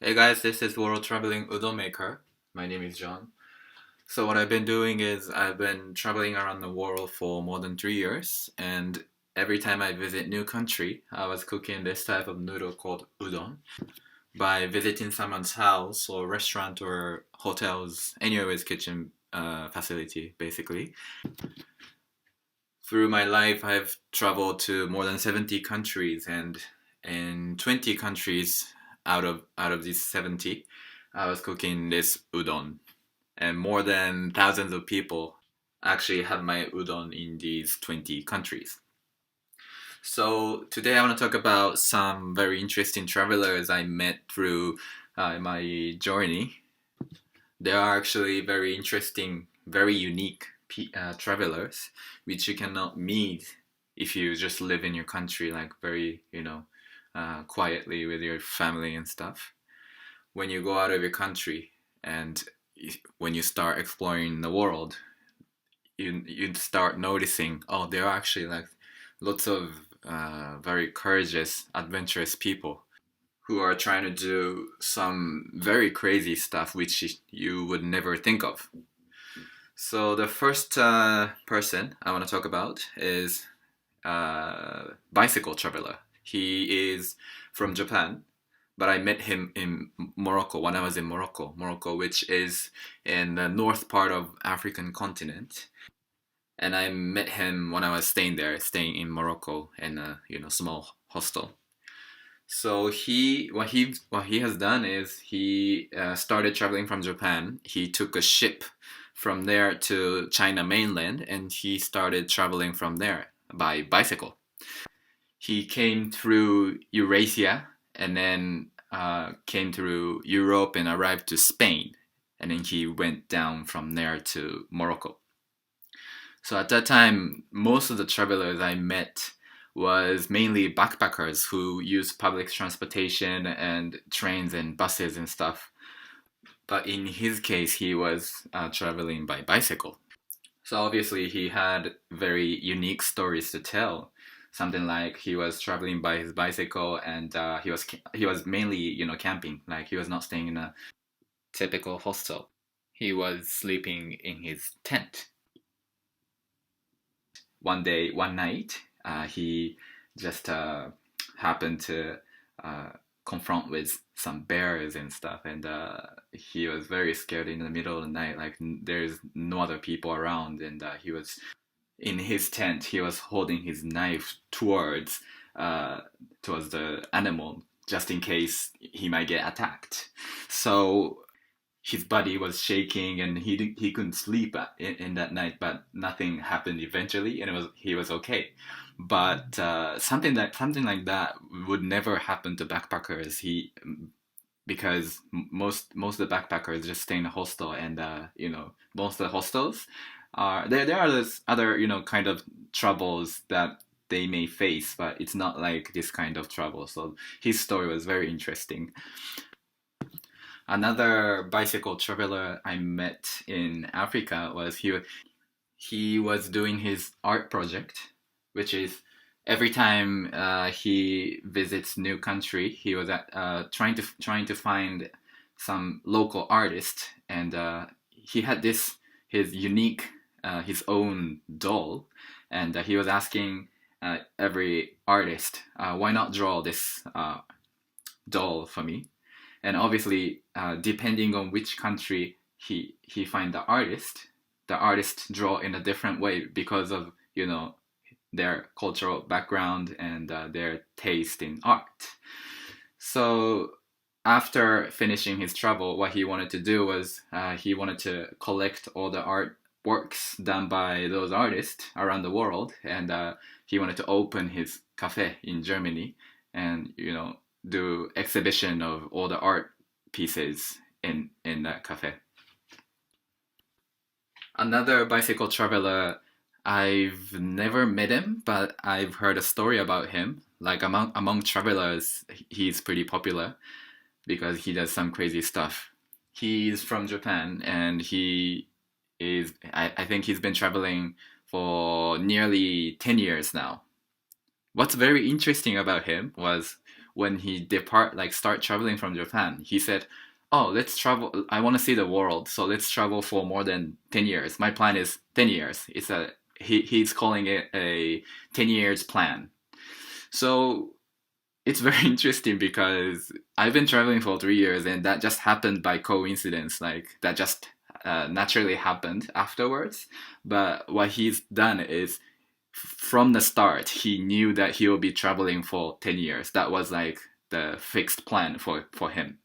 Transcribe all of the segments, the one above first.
Hey guys, this is World Traveling Udon Maker. My name is John. So what I've been doing is I've been traveling around the world for more than 3 years, and every time I visit new country, I was cooking this type of noodle called udon by visiting someone's house or restaurant or hotels, anywhere with kitchen facility, basically. Through my life, I've traveled to more than 70 countries, and in 20 countries out of these 70, I was cooking this udon, and more than thousands of people actually have my udon in these 20 countries. So today I want to talk about some very interesting travelers I met through my journey. They are actually very interesting, very unique travelers, which you cannot meet if you just live in your country, like very, quietly with your family and stuff. When you go out of your country and when you start exploring the world, you start noticing, oh, there are actually like lots of very courageous, adventurous people who are trying to do some very crazy stuff which you would never think of. So the first person I want to talk about is bicycle traveler. He is from Japan, but I met him in Morocco when I was in Morocco, which is in the north part of African continent. And I met him when I was staying there, staying in Morocco in a small hostel. So what he has done is he started traveling from Japan. He took a ship from there to China mainland, and he started traveling from there by bicycle. He came through Eurasia and then came through Europe and arrived to Spain, and then he went down from there to Morocco. So at that time, most of the travelers I met was mainly backpackers who use public transportation and trains and buses and stuff. But in his case, he was traveling by bicycle. So obviously, he had very unique stories to tell. Something like he was traveling by his bicycle, and he was mainly camping. Like he was not staying in a typical hostel. He was sleeping in his tent. One night, he just happened to uh, confront with some bears and stuff, and he was very scared in the middle of the night. Like there's no other people around, and he was in his tent. He was holding his knife uh, towards the animal, just in case he might get attacked. So his body was shaking and he couldn't sleep in that night, but nothing happened eventually, and he was okay. But something like that would never happen to backpackers. He Because most of the backpackers just stay in a hostel, and most of the hostels are there are this other kind of troubles that they may face, but it's not like this kind of trouble. So his story was very interesting. Another bicycle traveler I met in Africa was he was doing his art project, which is every time he visits new country, he was trying to find some local artist, and he had his unique his own doll, and he was asking every artist, why not draw this doll for me? And obviously, depending on which country he find the artist draw in a different way because of their cultural background and their taste in art. So after finishing his travel, what he wanted to do was he wanted to collect all the artworks done by those artists around the world, and he wanted to open his cafe in Germany, and do exhibition of all the art pieces in that cafe. Another bicycle traveler, I've never met him, but I've heard a story about him. Like among travelers, he's pretty popular because he does some crazy stuff. He's from Japan, and I think he's been traveling for nearly 10 years now. What's very interesting about him was when he start traveling from Japan, he said, "Oh, let's travel. I want to see the world, so let's travel for more than 10 years. My plan is 10 years." He's calling it a 10 years plan. So it's very interesting because I've been traveling for 3 years, and that just happened by coincidence. Like that just naturally happened afterwards. But what he's done is from the start, he knew that he will be traveling for 10 years. That was like the fixed plan for him.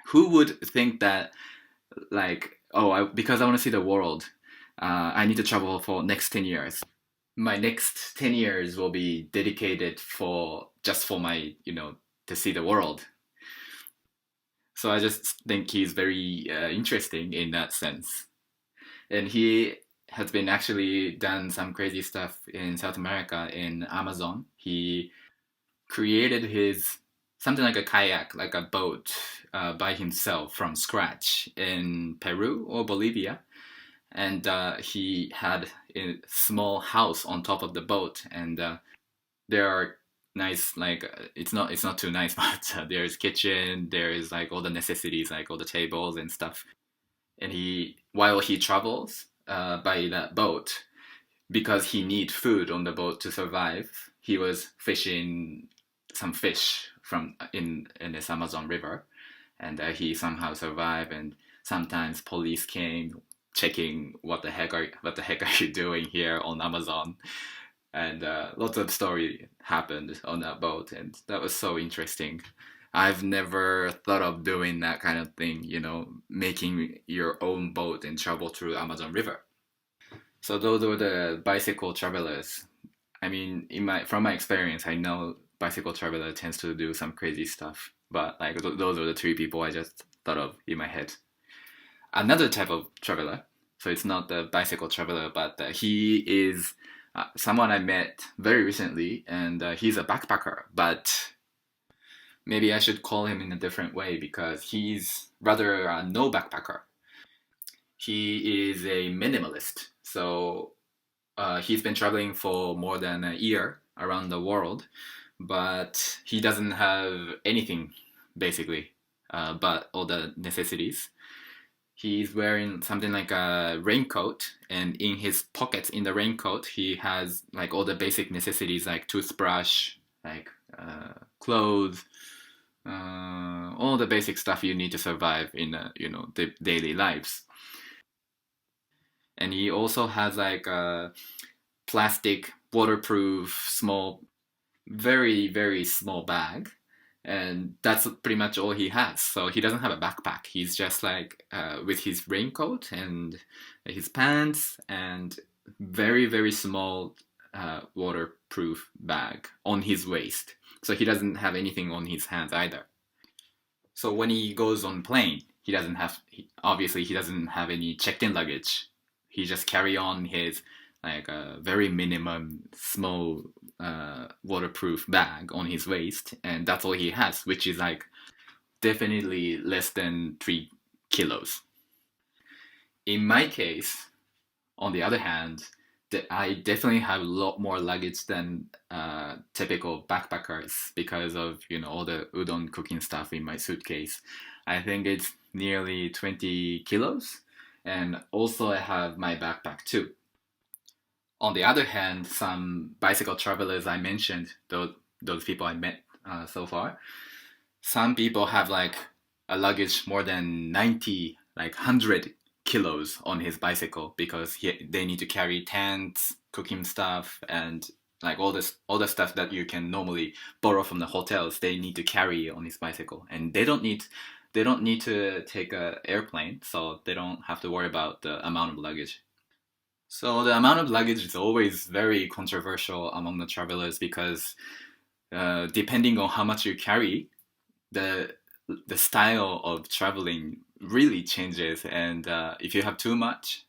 Who would think that, like, oh, because I want to see the world, I need to travel for next 10 years. My next 10 years will be dedicated for just for my, to see the world. So I just think he's very interesting in that sense. And he has been actually done some crazy stuff in South America in Amazon. He created his something like a kayak, like a boat, by himself from scratch in Peru or Bolivia, and he had a small house on top of the boat, and there are nice it's not too nice, but there's kitchen, there is like all the necessities, like all the tables and stuff. And while he travels by that boat, because he need food on the boat to survive, he was fishing some fish from in this Amazon River, and he somehow survived. And sometimes police came checking what the heck are you doing here on Amazon, and lots of story happened on that boat, and that was so interesting. I've never thought of doing that kind of thing, making your own boat and travel through Amazon River. So those were the bicycle travelers. I mean, from my experience, I know bicycle traveler tends to do some crazy stuff, but like those are the three people I just thought of in my head. Another type of traveler, so it's not the bicycle traveler, but he is someone I met very recently, and he's a backpacker, but maybe I should call him in a different way because he's rather no backpacker. He is a minimalist, so he's been traveling for more than a year around the world, but he doesn't have anything basically, but all the necessities. He's wearing something like a raincoat, and in his pockets in the raincoat, he has like all the basic necessities like toothbrush, like clothes, all the basic stuff you need to survive in the daily lives. And he also has like a plastic waterproof small, very very small bag, and that's pretty much all he has. So he doesn't have a backpack. He's just like with his raincoat and his pants and very very small waterproof bag on his waist. So he doesn't have anything on his hands either. So when he goes on plane, obviously he doesn't have any checked-in luggage. He just carry on his like a very minimum small waterproof bag on his waist, and that's all he has, which is like definitely less than 3 kilos. In my case, on the other hand, I definitely have a lot more luggage than typical backpackers because of all the udon cooking stuff in my suitcase. I think it's nearly 20 kilos, and also I have my backpack too. On the other hand, some bicycle travelers I mentioned, those people I met so far, some people have like a luggage more than 90, like 100 kilos on his bicycle because they need to carry tents, cooking stuff, and like all the stuff that you can normally borrow from the hotels. They need to carry on his bicycle, and they don't need to take an airplane, so they don't have to worry about the amount of luggage. So the amount of luggage is always very controversial among the travelers because depending on how much you carry, the style of traveling really changes, and if you have too much,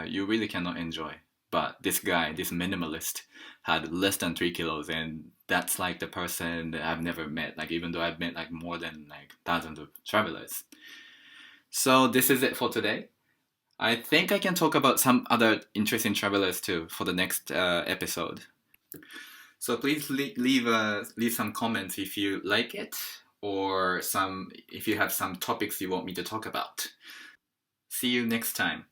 you really cannot enjoy. But this guy, this minimalist, had less than 3 kilos, and that's like the person that I've never met. Like even though I've met like more than like thousands of travelers. So this is it for today. I think I can talk about some other interesting travelers too for the next episode. So please leave some comments if you like it, or if you have some topics you want me to talk about. See you next time.